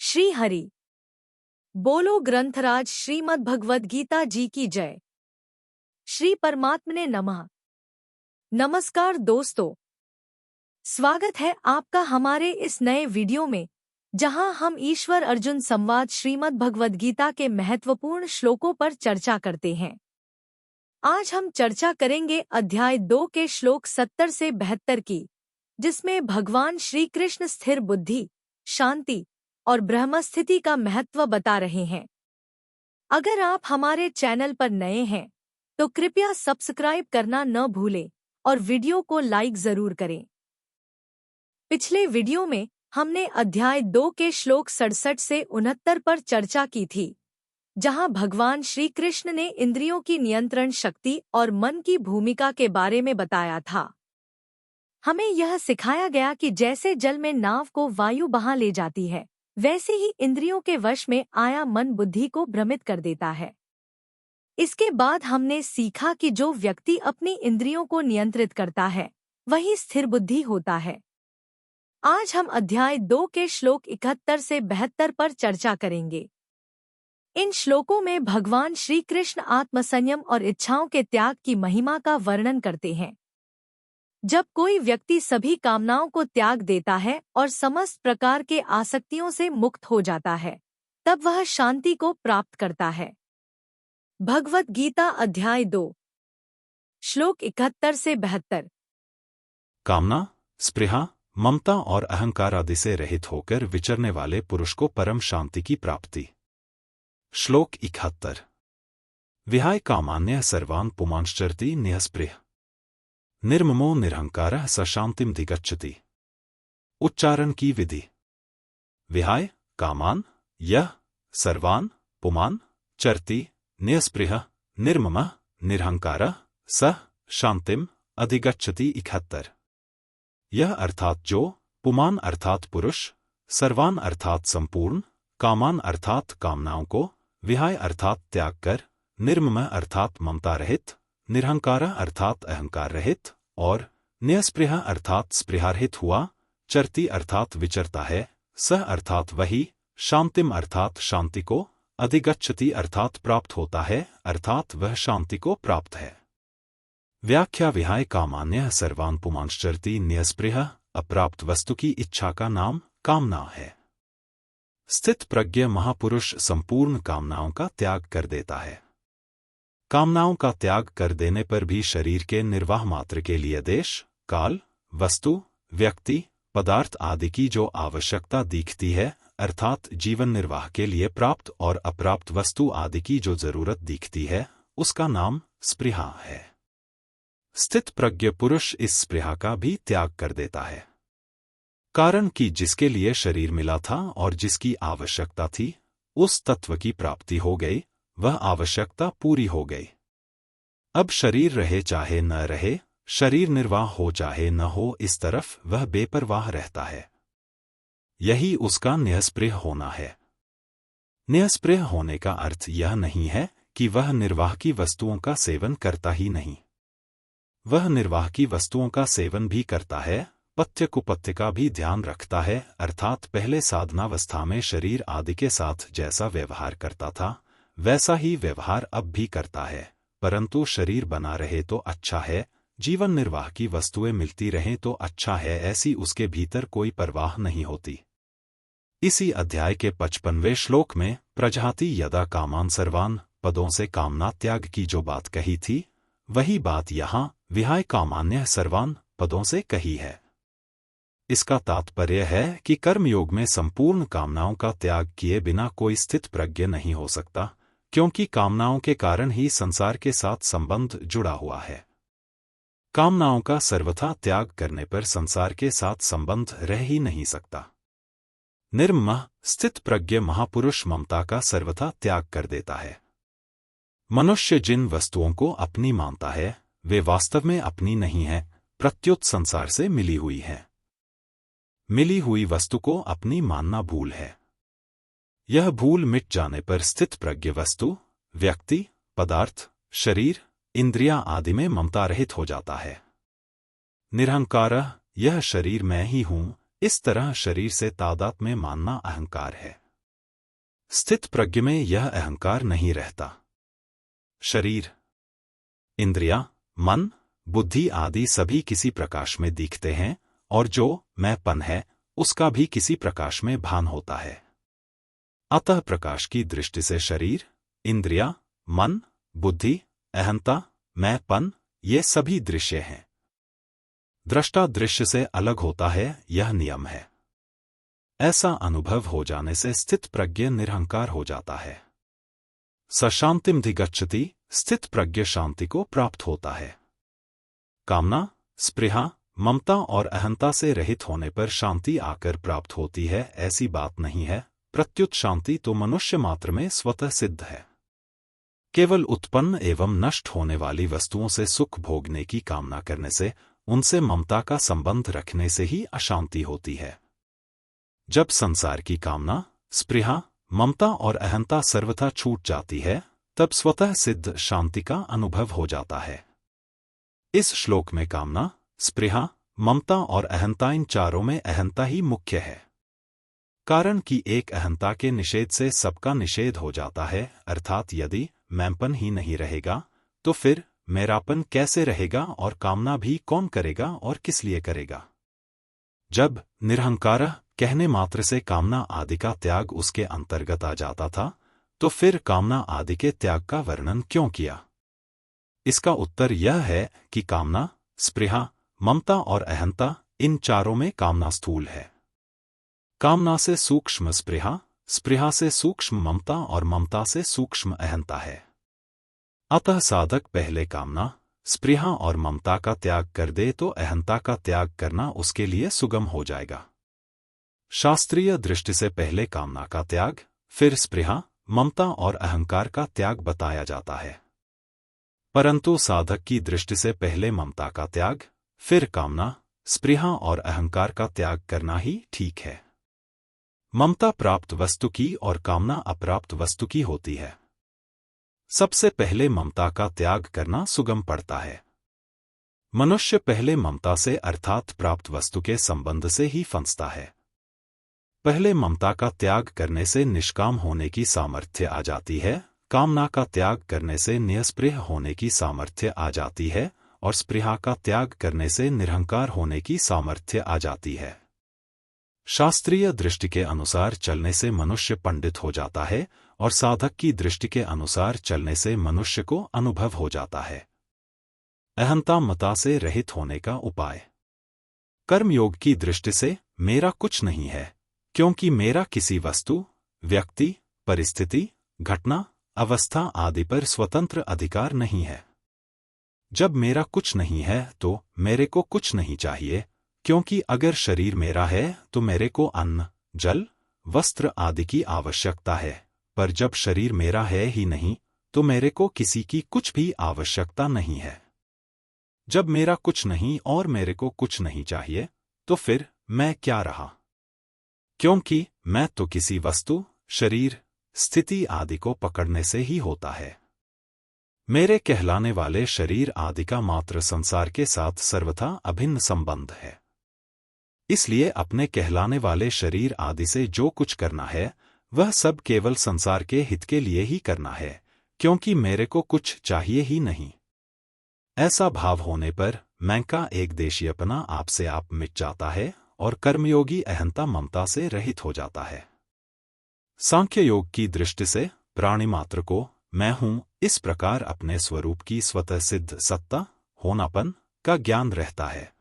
श्री हरि बोलो ग्रंथराज श्रीमद् भगवद गीता जी की जय। श्री परमात्मने नमः। नमस्कार दोस्तों, स्वागत है आपका हमारे इस नए वीडियो में, जहां हम ईश्वर अर्जुन संवाद श्रीमद् भगवद गीता के महत्वपूर्ण श्लोकों पर चर्चा करते हैं। आज हम चर्चा करेंगे अध्याय 2 के श्लोक 70 से 72 की, जिसमें भगवान श्री कृष्ण स्थिर बुद्धि, शांति और ब्रह्मस्थिति का महत्व बता रहे हैं। अगर आप हमारे चैनल पर नए हैं तो कृपया सब्सक्राइब करना न भूलें और वीडियो को लाइक जरूर करें। पिछले वीडियो में हमने अध्याय 2 के श्लोक 67 से 69 पर चर्चा की थी, जहां भगवान श्री कृष्ण ने इंद्रियों की नियंत्रण शक्ति और मन की भूमिका के बारे में बताया था। हमें यह सिखाया गया कि जैसे जल में नाव को वायु बहा ले जाती है, वैसे ही इंद्रियों के वश में आया मन बुद्धि को भ्रमित कर देता है। इसके बाद हमने सीखा कि जो व्यक्ति अपनी इंद्रियों को नियंत्रित करता है, वही स्थिर बुद्धि होता है। आज हम अध्याय 2 के श्लोक 71 से 72 पर चर्चा करेंगे। इन श्लोकों में भगवान श्री कृष्ण आत्मसंयम और इच्छाओं के त्याग की महिमा का वर्णन करते हैं। जब कोई व्यक्ति सभी कामनाओं को त्याग देता है और समस्त प्रकार के आसक्तियों से मुक्त हो जाता है, तब वह शांति को प्राप्त करता है। भगवद गीता अध्याय 2 श्लोक 71 से 72। कामना, स्पृहा, ममता और अहंकार आदि से रहित होकर विचरने वाले पुरुष को परम शांति की प्राप्ति। श्लोक 71। विहाय कामान्य सर्वान् पुमांश्चरति निःस्पृह निर्ममो निरहंकारः स शांतिम अधिगच्छति। उच्चारण की विधि। विहाय कामान यह सर्वान पुमान चरति निःस्पृहः निर्ममः निरहंकारः स शांतिम अधिगच्छति। 71। यह अर्थात जो, पुमान अर्थात पुरुष, सर्वान अर्थात संपूर्ण, कामान अर्थात कामनाओं को, विहाय अर्थात त्याग कर, निर्ममः अर्थात ममता रहित, निरहंकारः अर्थात अहंकार रहित और निःस्पृहः अर्थात स्पृहारहित हुआ, चरति अर्थात विचरता है, सह अर्थात वही, शांतिम अर्थात शांति को, अधिगच्छति अर्थात प्राप्त होता है, अर्थात वह शांति को प्राप्त है। व्याख्या। विहाय कामान्यः सर्वान् पुमांश्चरति निःस्पृहः अप्राप्त वस्तु की इच्छा का नाम कामना है। स्थित प्रज्ञ महापुरुष संपूर्ण कामनाओं का त्याग कर देता है। कामनाओं का त्याग कर देने पर भी शरीर के निर्वाह मात्र के लिए देश, काल, वस्तु, व्यक्ति, पदार्थ आदि की जो आवश्यकता दिखती है, अर्थात जीवन निर्वाह के लिए प्राप्त और अप्राप्त वस्तु आदि की जो जरूरत दिखती है, उसका नाम स्पृहा है। स्थित प्रज्ञ पुरुष इस स्पृहा का भी त्याग कर देता है। कारण कि जिसके लिए शरीर मिला था और जिसकी आवश्यकता थी, उस तत्व की प्राप्ति हो गई, वह आवश्यकता पूरी हो गई। अब शरीर रहे चाहे न रहे, शरीर निर्वाह हो चाहे न हो, इस तरफ वह बेपरवाह रहता है। यही उसका निःस्पृह होना है। निःस्पृह होने का अर्थ यह नहीं है कि वह निर्वाह की वस्तुओं का सेवन करता ही नहीं। वह निर्वाह की वस्तुओं का सेवन भी करता है, पथ्य कुपथ्य का भी ध्यान रखता है, अर्थात पहले साधनावस्था में शरीर आदि के साथ जैसा व्यवहार करता था, वैसा ही व्यवहार अब भी करता है, परंतु शरीर बना रहे तो अच्छा है, जीवन निर्वाह की वस्तुएं मिलती रहें तो अच्छा है, ऐसी उसके भीतर कोई परवाह नहीं होती। इसी अध्याय के 55वें श्लोक में प्रजहाति यदा कामान सर्वान पदों से कामना त्याग की जो बात कही थी, वही बात यहाँ विहाय कामान्य सर्वान पदों से कही है। इसका तात्पर्य है कि कर्मयोग में संपूर्ण कामनाओं का त्याग किए बिना कोई स्थित प्रज्ञ नहीं हो सकता, क्योंकि कामनाओं के कारण ही संसार के साथ संबंध जुड़ा हुआ है। कामनाओं का सर्वथा त्याग करने पर संसार के साथ संबंध रह ही नहीं सकता। निर्ममः स्थित प्रज्ञ महापुरुष ममता का सर्वथा त्याग कर देता है। मनुष्य जिन वस्तुओं को अपनी मानता है, वे वास्तव में अपनी नहीं है, प्रत्युत संसार से मिली हुई है। मिली हुई वस्तु को अपनी मानना भूल है। यह भूल मिट जाने पर स्थित प्रज्ञ वस्तु, व्यक्ति, पदार्थ, शरीर, इंद्रियां आदि में ममता रहित हो जाता है। निरहंकारः यह शरीर मैं ही हूं, इस तरह शरीर से तादात्म्य मानना अहंकार है। स्थित प्रज्ञ में यह अहंकार नहीं रहता। शरीर, इंद्रियां, मन, बुद्धि आदि सभी किसी प्रकाश में दिखते हैं और जो मैंपन है उसका भी किसी प्रकाश में भान होता है। अतः प्रकाश की दृष्टि से शरीर, इंद्रियां, मन, बुद्धि, अहंता, मैंपन ये सभी दृश्य हैं। दृष्टा दृश्य से अलग होता है, यह नियम है। ऐसा अनुभव हो जाने से स्थित प्रज्ञ निरहंकार हो जाता है। स शांतिमधिगच्छति, स्थित प्रज्ञ शांति को प्राप्त होता है। कामना, स्पृहा, ममता और अहंता से रहित होने पर शांति आकर प्राप्त होती है, ऐसी बात नहीं है। प्रत्युत शांति तो मनुष्य मात्र में स्वतः सिद्ध है। केवल उत्पन्न एवं नष्ट होने वाली वस्तुओं से सुख भोगने की कामना करने से, उनसे ममता का संबंध रखने से ही अशांति होती है। जब संसार की कामना, स्पृहा, ममता और अहंता सर्वथा छूट जाती है, तब स्वतः सिद्ध शांति का अनुभव हो जाता है। इस श्लोक में कामना, स्पृहा, ममता और अहंता इन चारों में अहंता ही मुख्य है। कारण कि एक अहंता के निषेध से सबका निषेध हो जाता है, अर्थात यदि मैंपन ही नहीं रहेगा तो फिर मेरापन कैसे रहेगा और कामना भी कौन करेगा और किस लिए करेगा। जब निरहंकार कहने मात्र से कामना आदि का त्याग उसके अंतर्गत आ जाता था, तो फिर कामना आदि के त्याग का वर्णन क्यों किया? इसका उत्तर यह है कि कामना, स्पृहा, ममता और अहंता इन चारों में कामना स्थूल है। कामना से सूक्ष्म स्पृहा, स्पृहा से सूक्ष्म ममता और ममता से सूक्ष्म अहंता है। अतः साधक पहले कामना, स्पृहा और ममता का त्याग कर दे तो अहंता का त्याग करना उसके लिए सुगम हो जाएगा। शास्त्रीय दृष्टि से पहले कामना का त्याग, फिर स्पृहा, ममता और अहंकार का त्याग बताया जाता है। परंतु साधक की दृष्टि से पहले ममता का त्याग, फिर कामना, स्पृहा और अहंकार का त्याग करना ही ठीक है। ममता प्राप्त वस्तु की और कामना अप्राप्त वस्तु की होती है। सबसे पहले ममता का त्याग करना सुगम पड़ता है। मनुष्य पहले ममता से अर्थात प्राप्त वस्तु के संबंध से ही फंसता है। पहले ममता का त्याग करने से निष्काम होने की सामर्थ्य आ जाती है, कामना का त्याग करने से निस्पृह होने की सामर्थ्य आ जाती है और स्पृहा का त्याग करने से निरहंकार होने की सामर्थ्य आ जाती है। शास्त्रीय दृष्टि के अनुसार चलने से मनुष्य पंडित हो जाता है और साधक की दृष्टि के अनुसार चलने से मनुष्य को अनुभव हो जाता है। अहंता मता से रहित होने का उपाय। कर्मयोग की दृष्टि से मेरा कुछ नहीं है, क्योंकि मेरा किसी वस्तु, व्यक्ति, परिस्थिति, घटना, अवस्था आदि पर स्वतंत्र अधिकार नहीं है। जब मेरा कुछ नहीं है तो मेरे को कुछ नहीं चाहिए, क्योंकि अगर शरीर मेरा है तो मेरे को अन्न, जल, वस्त्र आदि की आवश्यकता है, पर जब शरीर मेरा है ही नहीं तो मेरे को किसी की कुछ भी आवश्यकता नहीं है। जब मेरा कुछ नहीं और मेरे को कुछ नहीं चाहिए तो फिर मैं क्या रहा? क्योंकि मैं तो किसी वस्तु, शरीर, स्थिति आदि को पकड़ने से ही होता है। मेरे कहलाने वाले शरीर आदि का मात्र संसार के साथ सर्वथा अभिन्न संबंध है। इसलिए अपने कहलाने वाले शरीर आदि से जो कुछ करना है वह सब केवल संसार के हित के लिए ही करना है, क्योंकि मेरे को कुछ चाहिए ही नहीं। ऐसा भाव होने पर मैं का एक देशीयपना आपसे आप मिट जाता है और कर्मयोगी अहंता ममता से रहित हो जाता है। सांख्य योग की दृष्टि से प्राणी मात्र को मैं हूं इस प्रकार अपने स्वरूप की स्वतः सिद्ध सत्ता, होनापन का ज्ञान रहता है।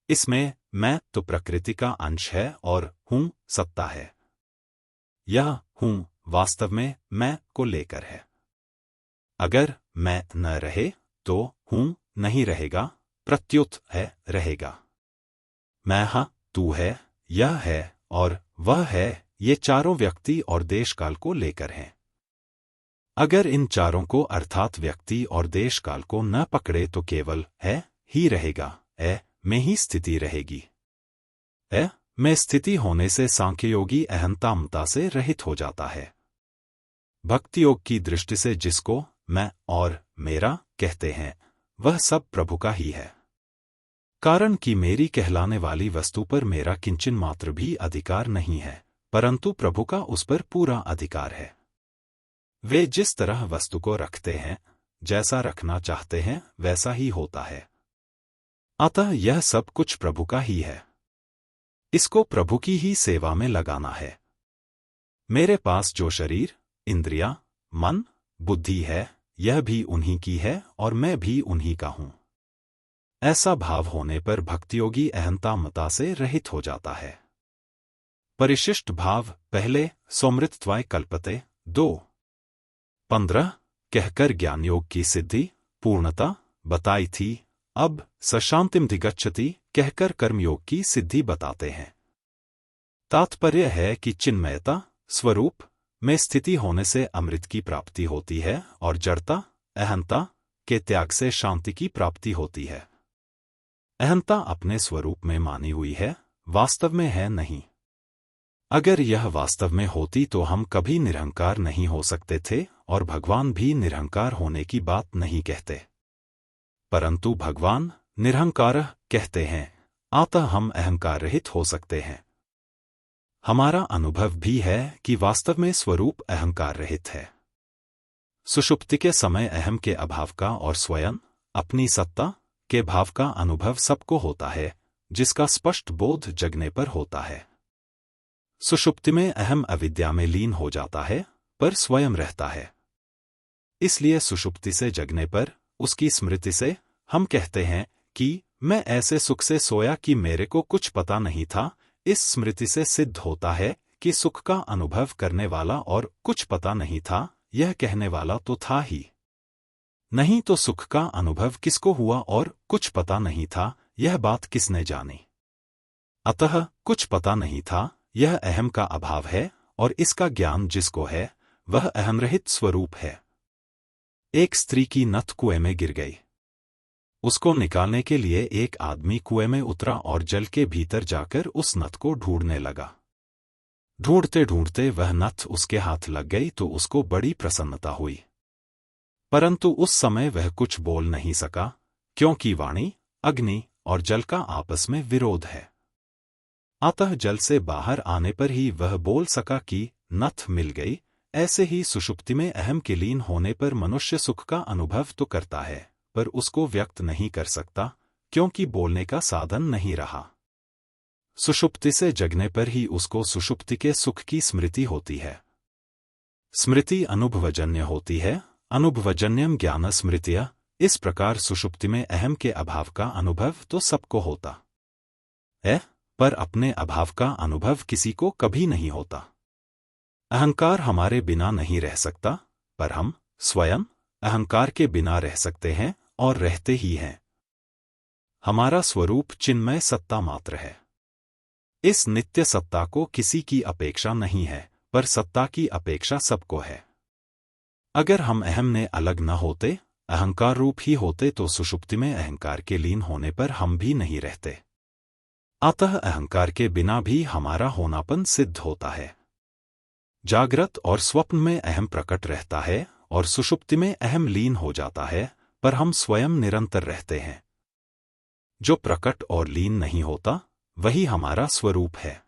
इसमें मैं तो प्रकृति का अंश है और हूं सत्ता है। यह हूं वास्तव में मैं को लेकर है। अगर मैं न रहे तो हूं नहीं रहेगा, प्रत्युत है रहेगा। मैं हाँ, तू है, यह है और वह है, ये चारों व्यक्ति और देश काल को लेकर हैं। अगर इन चारों को अर्थात व्यक्ति और देश काल को न पकड़े तो केवल है ही रहेगा, में ही स्थिति रहेगी। में स्थिति होने से सांख्ययोगी अहंता ममता से रहित हो जाता है। भक्ति योग की दृष्टि से जिसको मैं और मेरा कहते हैं वह सब प्रभु का ही है। कारण कि मेरी कहलाने वाली वस्तु पर मेरा किंचन मात्र भी अधिकार नहीं है, परंतु प्रभु का उस पर पूरा अधिकार है। वे जिस तरह वस्तु को रखते हैं, जैसा रखना चाहते हैं वैसा ही होता है। अतः यह सब कुछ प्रभु का ही है। इसको प्रभु की ही सेवा में लगाना है। मेरे पास जो शरीर, इंद्रियां, मन, बुद्धि है, यह भी उन्हीं की है और मैं भी उन्हीं का हूं। ऐसा भाव होने पर भक्तियोगी अहंता मता से रहित हो जाता है। परिशिष्ट भाव पहले सौमृतत्वाय कल्पते 2:15 कहकर ज्ञानयोग की सिद्धि पूर्णता बताई थी। अब सशांतिमधिगच्छति कहकर कर्मयोग की सिद्धि बताते हैं। तात्पर्य है कि चिन्मयता स्वरूप में स्थिति होने से अमृत की प्राप्ति होती है और जड़ता अहंता के त्याग से शांति की प्राप्ति होती है। अहंता अपने स्वरूप में मानी हुई है, वास्तव में है नहीं। अगर यह वास्तव में होती तो हम कभी निरहंकार नहीं हो सकते थे और भगवान भी निरहंकार होने की बात नहीं कहते। परंतु भगवान निरहंकार कहते हैं, अतः हम अहंकार रहित हो सकते हैं। हमारा अनुभव भी है कि वास्तव में स्वरूप अहंकार रहित है। सुषुप्ति के समय अहम के अभाव का और स्वयं अपनी सत्ता के भाव का अनुभव सबको होता है, जिसका स्पष्ट बोध जगने पर होता है। सुषुप्ति में अहम अविद्या में लीन हो जाता है, पर स्वयं रहता है। इसलिए सुषुप्ति से जगने पर उसकी स्मृति से हम कहते हैं कि मैं ऐसे सुख से सोया कि मेरे को कुछ पता नहीं था। इस स्मृति से सिद्ध होता है कि सुख का अनुभव करने वाला और कुछ पता नहीं था, यह कहने वाला तो था ही नहीं, तो सुख का अनुभव किसको हुआ और कुछ पता नहीं था, यह बात किसने जानी। अतः कुछ पता नहीं था, यह अहम का अभाव है और इसका ज्ञान जिसको है वह अहमरहित स्वरूप है। एक स्त्री की नथ कुएं में गिर गई। उसको निकालने के लिए एक आदमी कुएं में उतरा और जल के भीतर जाकर उस नथ को ढूंढने लगा। ढूंढते ढूंढते वह नथ उसके हाथ लग गई तो उसको बड़ी प्रसन्नता हुई, परंतु उस समय वह कुछ बोल नहीं सका, क्योंकि वाणी, अग्नि और जल का आपस में विरोध है। अतः जल से बाहर आने पर ही वह बोल सका कि नथ मिल गई। ऐसे ही सुषुप्ति में अहम के लीन होने पर मनुष्य सुख का अनुभव तो करता है, पर उसको व्यक्त नहीं कर सकता, क्योंकि बोलने का साधन नहीं रहा। सुषुप्ति से जगने पर ही उसको सुषुप्ति के सुख की स्मृति होती है। स्मृति अनुभवजन्य होती है, अनुभवजन्यम ज्ञान स्मृतिया। इस प्रकार सुषुप्ति में अहम के अभाव का अनुभव तो सबको होता है, पर अपने अभाव का अनुभव किसी को कभी नहीं होता। अहंकार हमारे बिना नहीं रह सकता, पर हम स्वयं अहंकार के बिना रह सकते हैं और रहते ही हैं। हमारा स्वरूप चिन्मय सत्ता मात्र है। इस नित्य सत्ता को किसी की अपेक्षा नहीं है, पर सत्ता की अपेक्षा सबको है। अगर हम अहम ने अलग न होते, अहंकार रूप ही होते, तो सुषुप्ति में अहंकार के लीन होने पर हम भी नहीं रहते। अतः अहंकार के बिना भी हमारा होनापन सिद्ध होता है। जागृत और स्वप्न में अहम प्रकट रहता है और सुषुप्ति में अहम लीन हो जाता है, पर हम स्वयं निरंतर रहते हैं। जो प्रकट और लीन नहीं होता, वही हमारा स्वरूप है।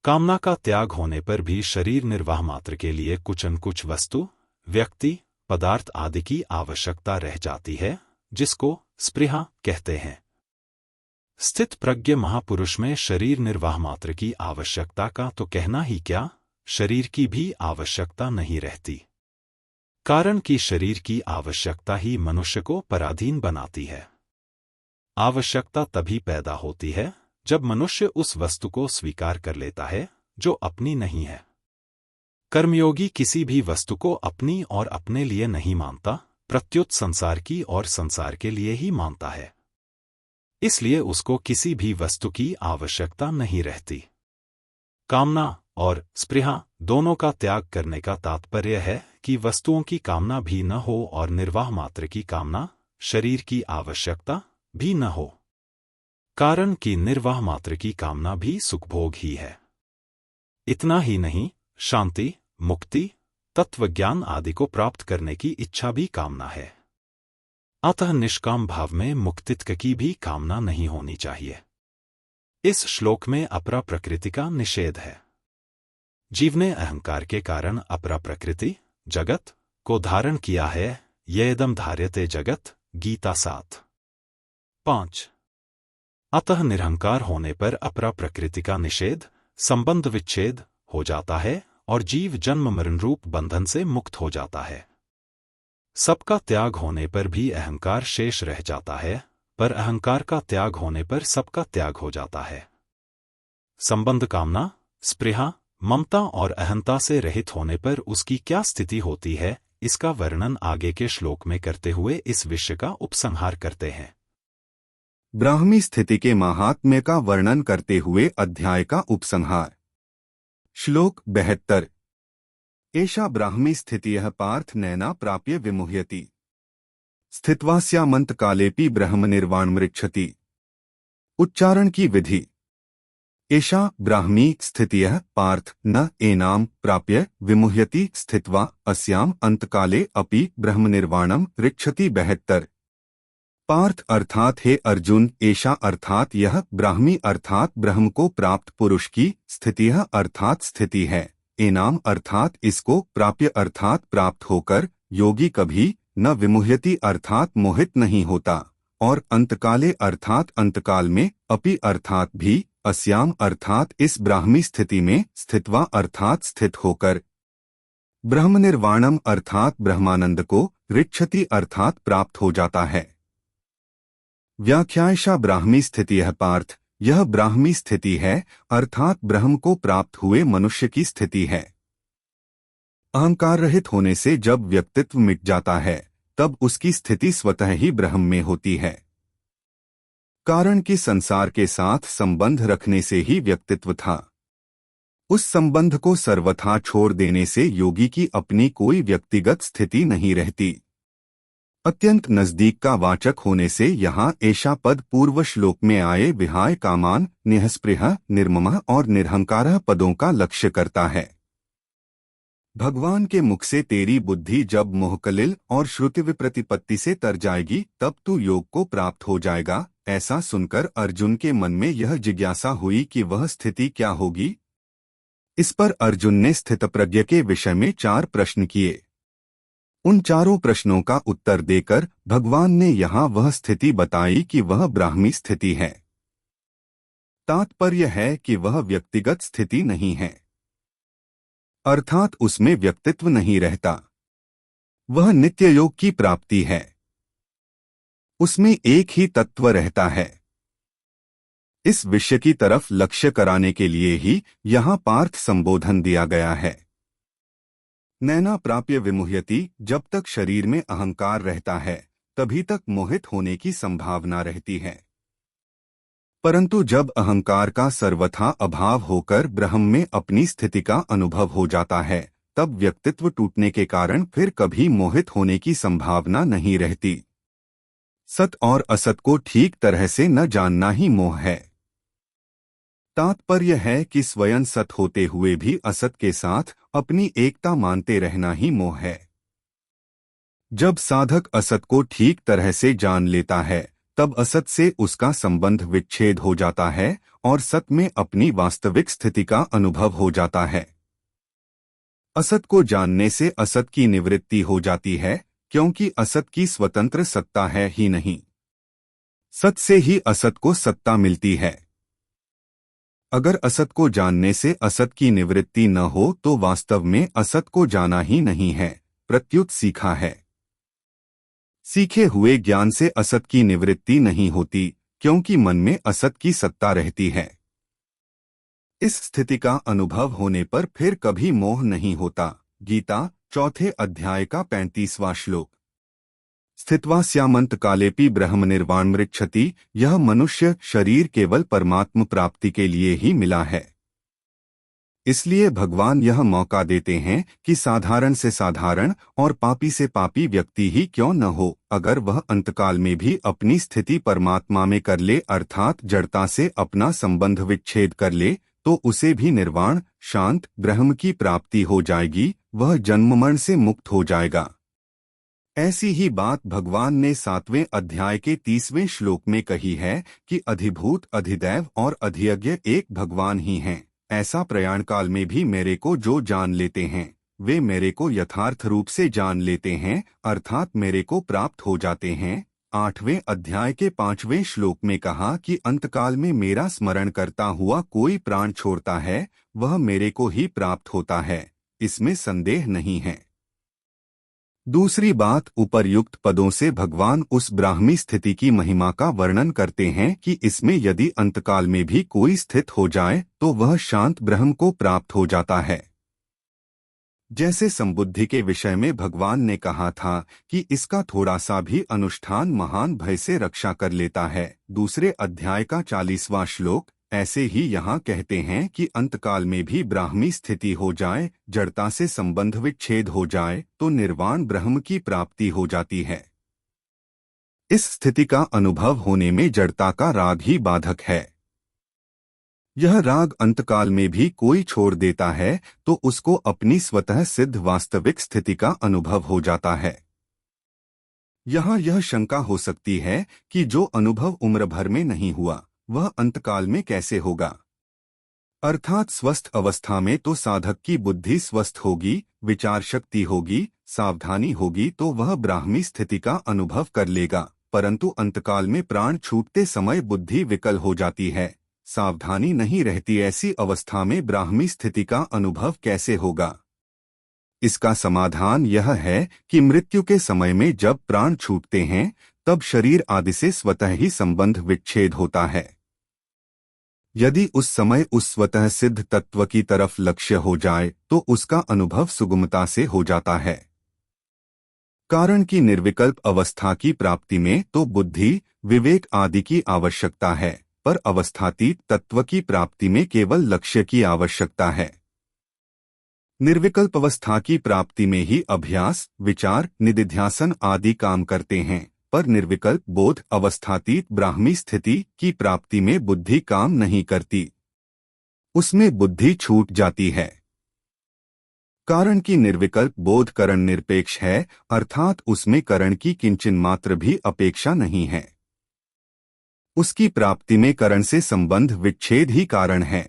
कामना का त्याग होने पर भी शरीर निर्वाह मात्र के लिए कुछ न कुछ वस्तु, व्यक्ति, पदार्थ आदि की आवश्यकता रह जाती है, जिसको स्पृहा कहते हैं। स्थित प्रज्ञ महापुरुष में शरीर निर्वाह मात्र की आवश्यकता का तो कहना ही क्या, शरीर की भी आवश्यकता नहीं रहती। कारण कि शरीर की आवश्यकता ही मनुष्य को पराधीन बनाती है। आवश्यकता तभी पैदा होती है जब मनुष्य उस वस्तु को स्वीकार कर लेता है जो अपनी नहीं है। कर्मयोगी किसी भी वस्तु को अपनी और अपने लिए नहीं मानता, प्रत्युत संसार की और संसार के लिए ही मानता है। इसलिए उसको किसी भी वस्तु की आवश्यकता नहीं रहती। कामना और स्पृहा दोनों का त्याग करने का तात्पर्य है कि वस्तुओं की कामना भी न हो और निर्वाह मात्र की कामना, शरीर की आवश्यकता भी न हो। कारण कि निर्वाह मात्र की कामना भी सुखभोग ही है। इतना ही नहीं, शांति, मुक्ति, तत्वज्ञान आदि को प्राप्त करने की इच्छा भी कामना है। अतः निष्काम भाव में मुक्तित्व की भी कामना नहीं होनी चाहिए। इस श्लोक में अपरा प्रकृति का निषेध है। जीव ने अहंकार के कारण अपरा प्रकृति जगत को धारण किया है। येदम धार्यते जगत, गीता 7:5। अतः निरहंकार होने पर अपरा प्रकृति का निषेध, संबंध विच्छेद हो जाता है और जीव जन्म मरण रूप बंधन से मुक्त हो जाता है। सबका त्याग होने पर भी अहंकार शेष रह जाता है, पर अहंकार का त्याग होने पर सबका त्याग हो जाता है। संबंध कामना, स्पृहा, ममता और अहंता से रहित होने पर उसकी क्या स्थिति होती है, इसका वर्णन आगे के श्लोक में करते हुए इस विषय का उपसंहार करते हैं। ब्राह्मी स्थिति के महात्म्य का वर्णन करते हुए अध्याय का उपसंहार। श्लोक 72। एषा ब्राह्मी स्थितियः पार्थ नैना प्राप्य विमुह्यति, स्थित्वास्यामंत कालेपि ब्रह्म निर्वाणमृच्छति। उच्चारण की विधि। एषा ब्राह्मी स्थितियः पार्थ न एनाम प्राप्य विमुह्यति, स्थित्वा अस्याम अंतकाले अपि ब्रह्म निर्वाणम ऋक्षति। 72। पार्थ अर्थात हे अर्जुन, एषा अर्थात यह, ब्राह्मी अर्थात ब्रह्म को प्राप्त पुरुष की, स्थितियः अर्थात स्थिति है, एनाम अर्थात इसको, प्राप्य अर्थात प्राप्त होकर, योगी कभी न विमुह्यति अर्थात मोहित नहीं होता, और अंतकाले अर्थात अंतकाल में, अपि अर्थात भी, अस्याम अर्थात इस ब्राह्मी स्थिति में, स्थित्वा अर्थात स्थित होकर, ब्रह्म निर्वाणम अर्थात ब्रह्मानंद को, ऋक्षति अर्थात प्राप्त हो जाता है। व्याख्यायशा ब्राह्मी स्थितियः पार्थ, यह ब्राह्मी स्थिति है अर्थात ब्रह्म को प्राप्त हुए मनुष्य की स्थिति है। अहंकार रहित होने से जब व्यक्तित्व मिट जाता है तब उसकी स्थिति स्वतः ही ब्रह्म में होती है। कारण कि संसार के साथ संबंध रखने से ही व्यक्तित्व था। उस संबंध को सर्वथा छोड़ देने से योगी की अपनी कोई व्यक्तिगत स्थिति नहीं रहती। अत्यंत नजदीक का वाचक होने से यहाँ ऐशा पद पूर्व श्लोक में आए विहाय कामान, निःस्पृह, निर्ममः और निरहंकारः पदों का लक्ष्य करता है। भगवान के मुख से तेरी बुद्धि जब मोहकलिल और श्रुति विप्रतिपत्ति से तर जाएगी तब तू योग को प्राप्त हो जाएगा। ऐसा सुनकर अर्जुन के मन में यह जिज्ञासा हुई कि वह स्थिति क्या होगी। इस पर अर्जुन ने स्थितप्रज्ञ के विषय में 4 प्रश्न किए। उन चारों प्रश्नों का उत्तर देकर भगवान ने यहाँ वह स्थिति बताई कि वह ब्राह्मी स्थिति है। तात्पर्य है कि वह व्यक्तिगत स्थिति नहीं है, अर्थात उसमें व्यक्तित्व नहीं रहता। वह नित्य योग की प्राप्ति है। उसमें एक ही तत्व रहता है। इस विषय की तरफ लक्ष्य कराने के लिए ही यहाँ पार्थ संबोधन दिया गया है। नैना प्राप्य विमुह्यति, जब तक शरीर में अहंकार रहता है तभी तक मोहित होने की संभावना रहती है, परंतु जब अहंकार का सर्वथा अभाव होकर ब्रह्म में अपनी स्थिति का अनुभव हो जाता है तब व्यक्तित्व टूटने के कारण फिर कभी मोहित होने की संभावना नहीं रहती। सत और असत को ठीक तरह से न जानना ही मोह है। तात्पर्य है कि स्वयं सत होते हुए भी असत के साथ अपनी एकता मानते रहना ही मोह है। जब साधक असत को ठीक तरह से जान लेता है तब असत से उसका संबंध विच्छेद हो जाता है और सत में अपनी वास्तविक स्थिति का अनुभव हो जाता है। असत को जानने से असत की निवृत्ति हो जाती है, क्योंकि असत की स्वतंत्र सत्ता है ही नहीं। सत से ही असत को सत्ता मिलती है। अगर असत को जानने से असत की निवृत्ति न हो तो वास्तव में असत को जाना ही नहीं है, प्रत्युत सीखा है। सीखे हुए ज्ञान से असत की निवृत्ति नहीं होती, क्योंकि मन में असत की सत्ता रहती है। इस स्थिति का अनुभव होने पर फिर कभी मोह नहीं होता। गीता 4 अध्याय का 35वां श्लोक। स्थित्वा स्यामंत कालेपि ब्रह्म निर्वाणमृच्छति, यह मनुष्य शरीर केवल परमात्म प्राप्ति के लिए ही मिला है। इसलिए भगवान यह मौका देते हैं कि साधारण से साधारण और पापी से पापी व्यक्ति ही क्यों न हो, अगर वह अंतकाल में भी अपनी स्थिति परमात्मा में कर ले अर्थात जड़ता से अपना संबंध विच्छेद कर ले तो उसे भी निर्वाण शांत ब्रह्म की प्राप्ति हो जाएगी, वह जन्म मरण से मुक्त हो जाएगा। ऐसी ही बात भगवान ने 7वें अध्याय के 30वें श्लोक में कही है कि अधिभूत अधिदैव और अधियज्ञ एक भगवान ही हैं, ऐसा प्रयाण काल में भी मेरे को जो जान लेते हैं वे मेरे को यथार्थ रूप से जान लेते हैं, अर्थात मेरे को प्राप्त हो जाते हैं। 8वें अध्याय के 5वें श्लोक में कहा कि अंतकाल में मेरा स्मरण करता हुआ कोई प्राण छोड़ता है वह मेरे को ही प्राप्त होता है, इसमें संदेह नहीं है। दूसरी बात, उपर्युक्त पदों से भगवान उस ब्राह्मी स्थिति की महिमा का वर्णन करते हैं कि इसमें यदि अंतकाल में भी कोई स्थित हो जाए तो वह शांत ब्रह्म को प्राप्त हो जाता है। जैसे संबुद्धि के विषय में भगवान ने कहा था कि इसका थोड़ा सा भी अनुष्ठान महान भय से रक्षा कर लेता है। दूसरे अध्याय का 40वां श्लोक ऐसे ही यहाँ कहते हैं कि अंतकाल में भी ब्राह्मी स्थिति हो जाए, जड़ता से संबंध विच्छेद हो जाए तो निर्वाण ब्रह्म की प्राप्ति हो जाती है। इस स्थिति का अनुभव होने में जड़ता का राग ही बाधक है। यह राग अंतकाल में भी कोई छोड़ देता है तो उसको अपनी स्वतः सिद्ध वास्तविक स्थिति का अनुभव हो जाता है। यहाँ यह शंका हो सकती है कि जो अनुभव उम्र भर में नहीं हुआ वह अंतकाल में कैसे होगा। अर्थात स्वस्थ अवस्था में तो साधक की बुद्धि स्वस्थ होगी, विचार शक्ति होगी, सावधानी होगी तो वह ब्राह्मी स्थिति का अनुभव कर लेगा, परंतु अंतकाल में प्राण छूटते समय बुद्धि विकल हो जाती है, सावधानी नहीं रहती। ऐसी अवस्था में ब्राह्मी स्थिति का अनुभव कैसे होगा। इसका समाधान यह है कि मृत्यु के समय में जब प्राण छूटते हैं तब शरीर आदि से स्वतः ही संबंध विच्छेद होता है। यदि उस समय उस स्वतः सिद्ध तत्व की तरफ लक्ष्य हो जाए तो उसका अनुभव सुगमता से हो जाता है। कारण कि निर्विकल्प अवस्था की प्राप्ति में तो बुद्धि, विवेक आदि की आवश्यकता है, पर अवस्थातीत तत्व की प्राप्ति में केवल लक्ष्य की आवश्यकता है। निर्विकल्प अवस्था की प्राप्ति में ही अभ्यास, विचार, निधिध्यासन आदि काम करते हैं, पर निर्विकल्प बोध अवस्थातीत ब्राह्मी स्थिति की प्राप्ति में बुद्धि काम नहीं करती, उसमें बुद्धि छूट जाती है। कारण कि निर्विकल्प बोध करण निरपेक्ष है, अर्थात उसमें करण की किंचन मात्र भी अपेक्षा नहीं है। उसकी प्राप्ति में करण से संबंध विच्छेद ही कारण है।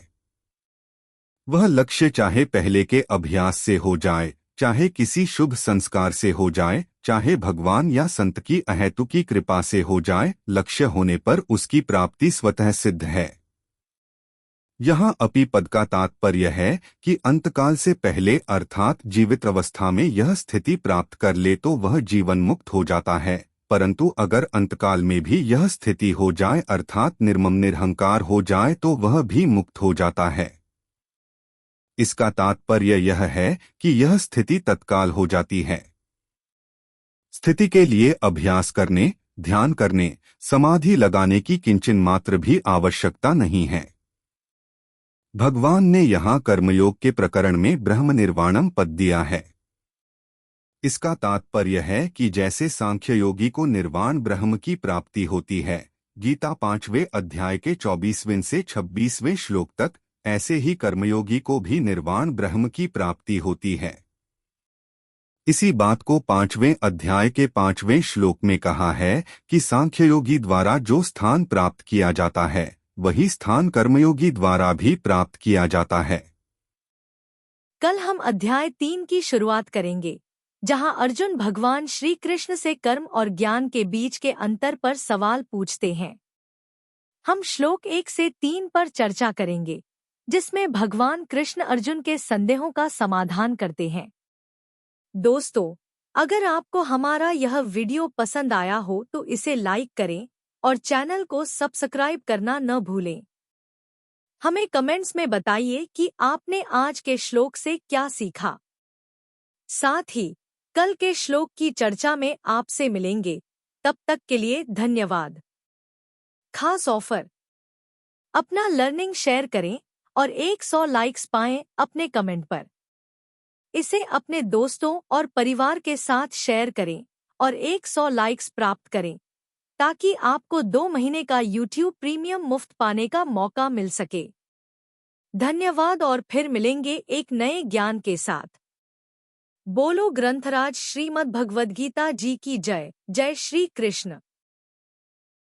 वह लक्ष्य चाहे पहले के अभ्यास से हो जाए, चाहे किसी शुभ संस्कार से हो जाए, चाहे भगवान या संत की अहेतुकी कृपा से हो जाए, लक्ष्य होने पर उसकी प्राप्ति स्वतः सिद्ध है। यहाँ अपि पद का तात्पर्य है कि अंतकाल से पहले अर्थात जीवित अवस्था में यह स्थिति प्राप्त कर ले तो वह जीवन मुक्त हो जाता है, परंतु अगर अंतकाल में भी यह स्थिति हो जाए अर्थात निर्मम निरहंकार हो जाए तो वह भी मुक्त हो जाता है। इसका तात्पर्य यह है कि यह स्थिति तत्काल हो जाती है। स्थिति के लिए अभ्यास करने, ध्यान करने, समाधि लगाने की किंचन मात्र भी आवश्यकता नहीं है। भगवान ने यहाँ कर्मयोग के प्रकरण में ब्रह्म निर्वाणम पद दिया है। इसका तात्पर्य है कि जैसे सांख्य योगी को निर्वाण ब्रह्म की प्राप्ति होती है, गीता 5वें अध्याय के 24वें से 26वें श्लोक तक, ऐसे ही कर्मयोगी को भी निर्वाण ब्रह्म की प्राप्ति होती है। इसी बात को 5वें अध्याय के 5वें श्लोक में कहा है कि सांख्ययोगी द्वारा जो स्थान प्राप्त किया जाता है वही स्थान कर्मयोगी द्वारा भी प्राप्त किया जाता है। कल हम अध्याय 3 की शुरुआत करेंगे, जहां अर्जुन भगवान श्री कृष्ण से कर्म और ज्ञान के बीच के अंतर पर सवाल पूछते हैं। हम श्लोक 1 से 3 पर चर्चा करेंगे, जिसमें भगवान कृष्ण अर्जुन के संदेहों का समाधान करते हैं। दोस्तों, अगर आपको हमारा यह वीडियो पसंद आया हो तो इसे लाइक करें और चैनल को सब्सक्राइब करना न भूलें। हमें कमेंट्स में बताइए कि आपने आज के श्लोक से क्या सीखा। साथ ही कल के श्लोक की चर्चा में आपसे मिलेंगे। तब तक के लिए धन्यवाद। खास ऑफर, अपना लर्निंग शेयर करें और 100 लाइक्स पाएं अपने कमेंट पर। इसे अपने दोस्तों और परिवार के साथ शेयर करें और 100 लाइक्स प्राप्त करें, ताकि आपको 2 महीने का YouTube प्रीमियम मुफ्त पाने का मौका मिल सके। धन्यवाद और फिर मिलेंगे एक नए ज्ञान के साथ। बोलो ग्रंथराज श्रीमद् भगवद गीता जी की जय। जय श्री कृष्ण।